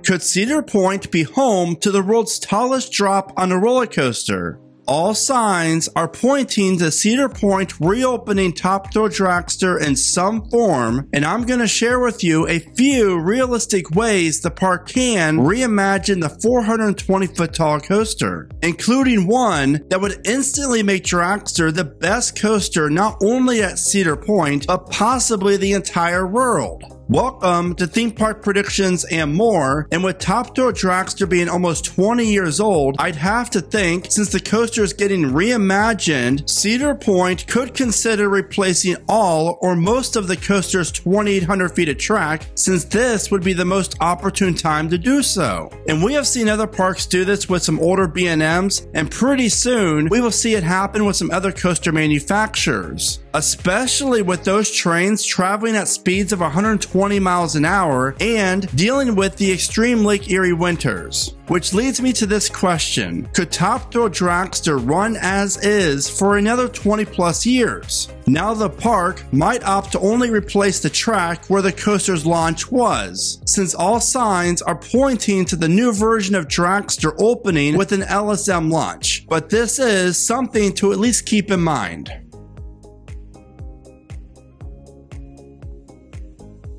Could Cedar Point be home to the world's tallest drop on a roller coaster? All signs are pointing to Cedar Point reopening Top Thrill Dragster in some form, and I'm going to share with you a few realistic ways the park can reimagine the 420-foot tall coaster, including one that would instantly make Dragster the best coaster not only at Cedar Point, but possibly the entire world. Welcome to Theme Park Predictions and more, and with Top Thrill Dragster being almost 20 years old, I'd have to think, since the coaster is getting reimagined, Cedar Point could consider replacing all or most of the coaster's 2,800 feet of track, since this would be the most opportune time to do so. And we have seen other parks do this with some older B&Ms, and pretty soon we will see it happen with some other coaster manufacturers, especially with those trains traveling at speeds of 120 miles an hour and dealing with the extreme Lake Erie winters. Which leads me to this question: could Top Thrill Dragster run as is for another 20 plus years? Now the park might opt to only replace the track where the coaster's launch was, since all signs are pointing to the new version of Dragster opening with an LSM launch. But this is something to at least keep in mind.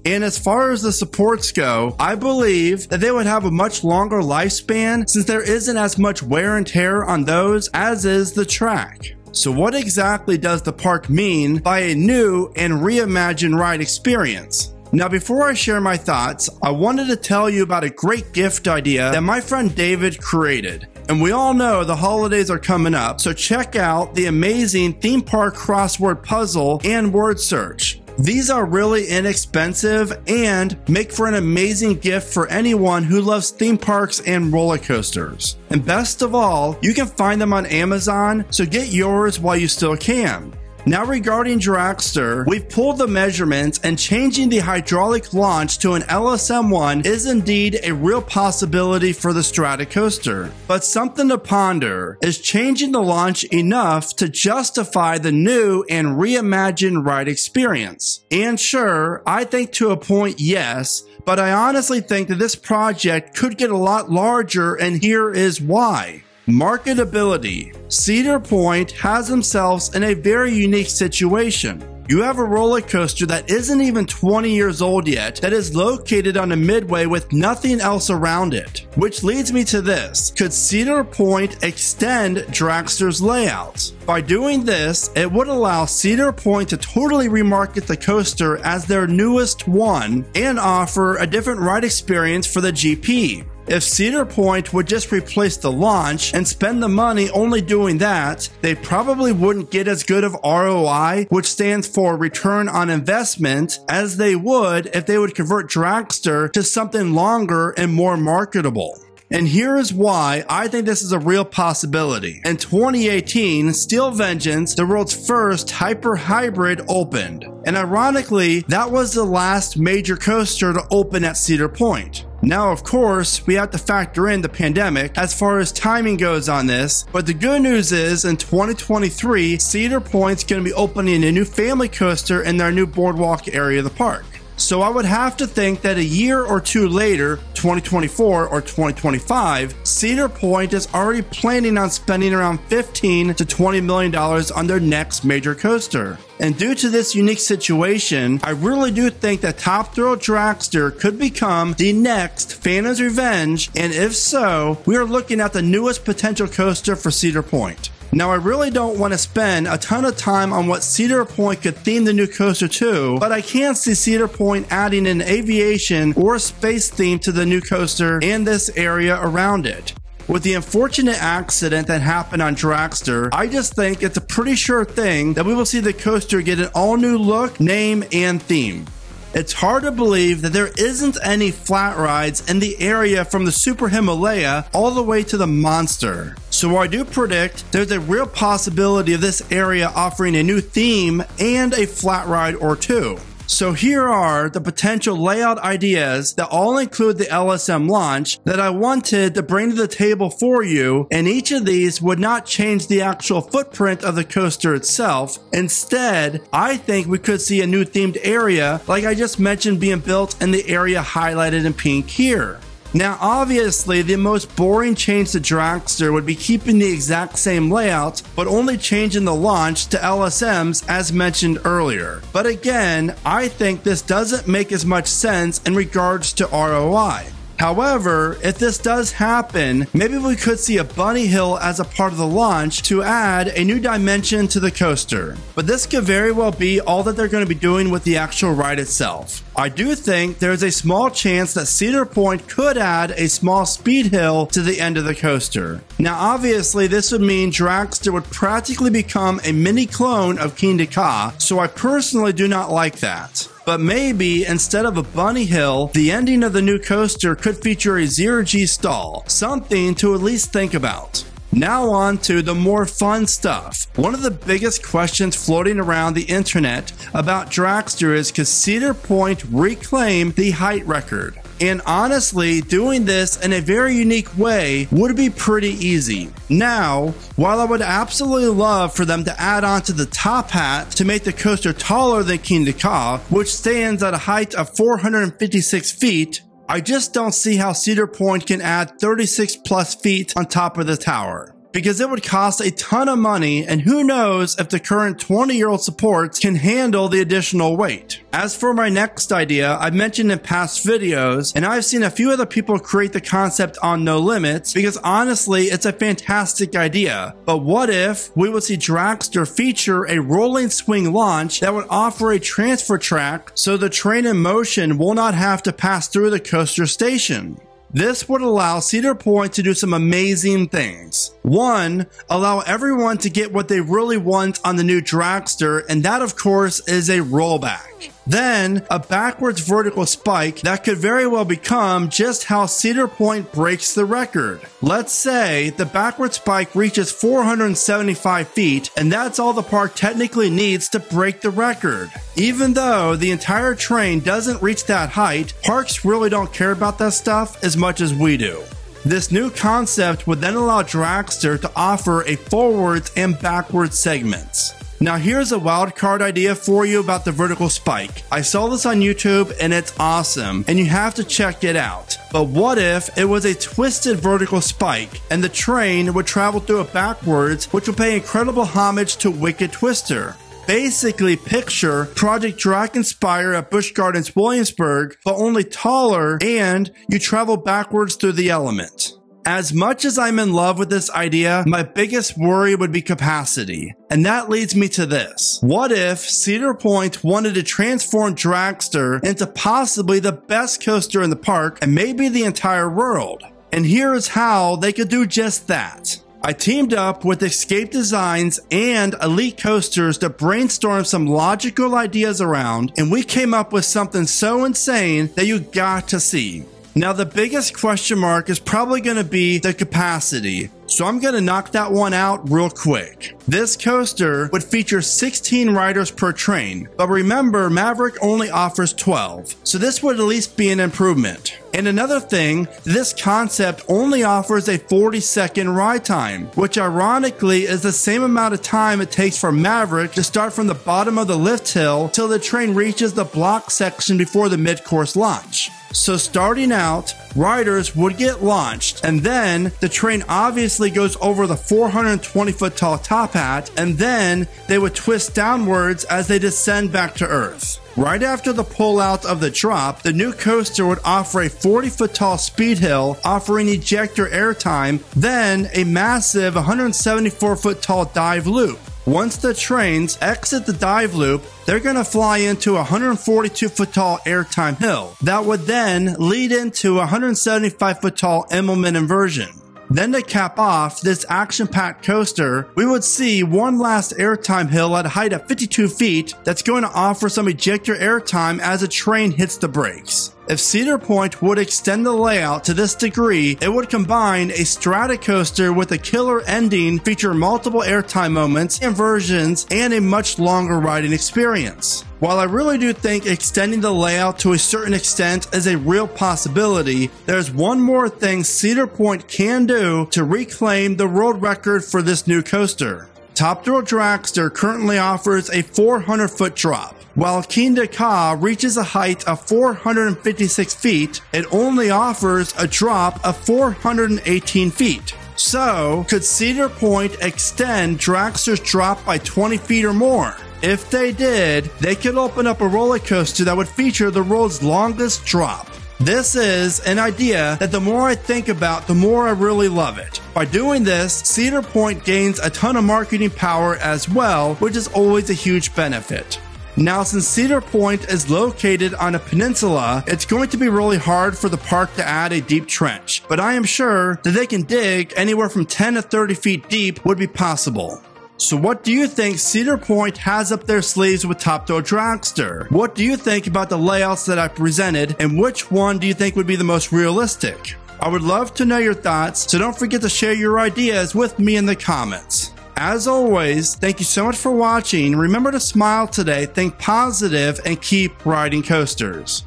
And as far as the supports go, I believe that they would have a much longer lifespan since there isn't as much wear and tear on those as is the track. So what exactly does the park mean by a new and reimagined ride experience? Now, before I share my thoughts, I wanted to tell you about a great gift idea that my friend David created. And we all know the holidays are coming up, so check out the amazing theme park crossword puzzle and word search. These are really inexpensive and make for an amazing gift for anyone who loves theme parks and roller coasters. And best of all, you can find them on Amazon, so get yours while you still can. Now regarding Dragster, we've pulled the measurements, and changing the hydraulic launch to an LSM1 is indeed a real possibility for the Stratocoaster. But something to ponder: is changing the launch enough to justify the new and reimagined ride experience? And sure, I think to a point yes, but I honestly think that this project could get a lot larger, and here is why. Marketability. Cedar Point has themselves in a very unique situation. You have a roller coaster that isn't even 20 years old yet, that is located on a midway with nothing else around it. Which leads me to this: could Cedar Point extend Dragster's layout? By doing this, it would allow Cedar Point to totally remarket the coaster as their newest one and offer a different ride experience for the GP. If Cedar Point would just replace the launch and spend the money only doing that, they probably wouldn't get as good of ROI, which stands for return on investment, as they would if they would convert Dragster to something longer and more marketable. And here is why I think this is a real possibility. In 2018, Steel Vengeance, the world's first hyper-hybrid, opened. And ironically, that was the last major coaster to open at Cedar Point. Now, of course, we have to factor in the pandemic as far as timing goes on this, but the good news is in 2023, Cedar Point's going to be opening a new family coaster in their new boardwalk area of the park. So I would have to think that a year or two later, 2024 or 2025, Cedar Point is already planning on spending around $15 to $20 million on their next major coaster. And due to this unique situation, I really do think that Top Thrill Dragster could become the next Phantom's Revenge, and if so, we are looking at the newest potential coaster for Cedar Point. Now, I really don't want to spend a ton of time on what Cedar Point could theme the new coaster to, but I can see Cedar Point adding an aviation or space theme to the new coaster and this area around it. With the unfortunate accident that happened on Dragster, I just think it's a pretty sure thing that we will see the coaster get an all-new look, name, and theme. It's hard to believe that there isn't any flat rides in the area from the Super Himalaya all the way to the Monster. So I do predict there's a real possibility of this area offering a new theme and a flat ride or two. So here are the potential layout ideas that all include the LSM launch that I wanted to bring to the table for you, and each of these would not change the actual footprint of the coaster itself. Instead, I think we could see a new themed area like I just mentioned being built in the area highlighted in pink here. Now obviously the most boring change to Dragster would be keeping the exact same layout, but only changing the launch to LSMs as mentioned earlier. But again, I think this doesn't make as much sense in regards to ROI. However, if this does happen, maybe we could see a bunny hill as a part of the launch to add a new dimension to the coaster. But this could very well be all that they're going to be doing with the actual ride itself. I do think there's a small chance that Cedar Point could add a small speed hill to the end of the coaster. Now obviously this would mean Dragster would practically become a mini clone of Kingda Ka, so I personally do not like that. But maybe instead of a bunny hill, the ending of the new coaster could feature a 0G stall, something to at least think about. Now on to the more fun stuff. One of the biggest questions floating around the internet about Dragster is, could Cedar Point reclaim the height record? And honestly, doing this in a very unique way would be pretty easy. Now, while I would absolutely love for them to add on to the top hat to make the coaster taller than Kingda Ka, which stands at a height of 456 feet, I just don't see how Cedar Point can add 36 plus feet on top of the tower, because it would cost a ton of money, and who knows if the current 20-year-old supports can handle the additional weight. As for my next idea, I've mentioned in past videos, and I've seen a few other people create the concept on No Limits, because honestly it's a fantastic idea. But what if we would see Dragster feature a rolling swing launch that would offer a transfer track so the train in motion will not have to pass through the coaster station? This would allow Cedar Point to do some amazing things. One, allow everyone to get what they really want on the new Dragster, and that of course is a rollback. Then, a backwards vertical spike that could very well become just how Cedar Point breaks the record. Let's say the backward spike reaches 475 feet, and that's all the park technically needs to break the record. Even though the entire train doesn't reach that height, parks really don't care about that stuff as much as we do. This new concept would then allow Dragster to offer a forwards and backwards segments. Now here's a wildcard idea for you about the vertical spike. I saw this on YouTube and it's awesome, and you have to check it out. But what if it was a twisted vertical spike and the train would travel through it backwards, which would pay incredible homage to Wicked Twister? Basically picture Project Dragonspire at Busch Gardens Williamsburg, but only taller, and you travel backwards through the element. As much as I'm in love with this idea, my biggest worry would be capacity. And that leads me to this. What if Cedar Point wanted to transform Dragster into possibly the best coaster in the park and maybe the entire world? And here's how they could do just that. I teamed up with Escape Designs and Elite Coasters to brainstorm some logical ideas around, and we came up with something so insane that you got to see. Now the biggest question mark is probably going to be the capacity, so I'm going to knock that one out real quick. This coaster would feature 16 riders per train, but remember Maverick only offers 12, so this would at least be an improvement. And another thing, this concept only offers a 40-second ride time, which ironically is the same amount of time it takes for Maverick to start from the bottom of the lift hill till the train reaches the block section before the mid-course launch. So starting out, riders would get launched, and then the train obviously goes over the 420-foot tall top hat, and then they would twist downwards as they descend back to Earth. Right after the pullout of the drop, the new coaster would offer a 40-foot tall speed hill offering ejector airtime, then a massive 174-foot tall dive loop. Once the trains exit the dive loop, they're going to fly into a 142-foot tall airtime hill that would then lead into a 175-foot tall Immelman inversion. Then to cap off this action-packed coaster, we would see one last airtime hill at a height of 52 feet that's going to offer some ejector airtime as a train hits the brakes. If Cedar Point would extend the layout to this degree, it would combine a Stratocoaster with a killer ending, feature multiple airtime moments, inversions, and a much longer riding experience. While I really do think extending the layout to a certain extent is a real possibility, there's one more thing Cedar Point can do to reclaim the world record for this new coaster. Top Thrill Dragster currently offers a 400-foot drop, While Kingda Ka reaches a height of 456 feet, it only offers a drop of 418 feet. So, could Cedar Point extend Dragster's drop by 20 feet or more? If they did, they could open up a roller coaster that would feature the world's longest drop. This is an idea that the more I think about, the more I really love it. By doing this, Cedar Point gains a ton of marketing power as well, which is always a huge benefit. Now, since Cedar Point is located on a peninsula, it's going to be really hard for the park to add a deep trench, but I am sure that they can dig anywhere from 10 to 30 feet deep would be possible. So what do you think Cedar Point has up their sleeves with Top Thrill Dragster? What do you think about the layouts that I presented, and which one do you think would be the most realistic? I would love to know your thoughts, so don't forget to share your ideas with me in the comments. As always, thank you so much for watching. Remember to smile today, think positive, and keep riding coasters.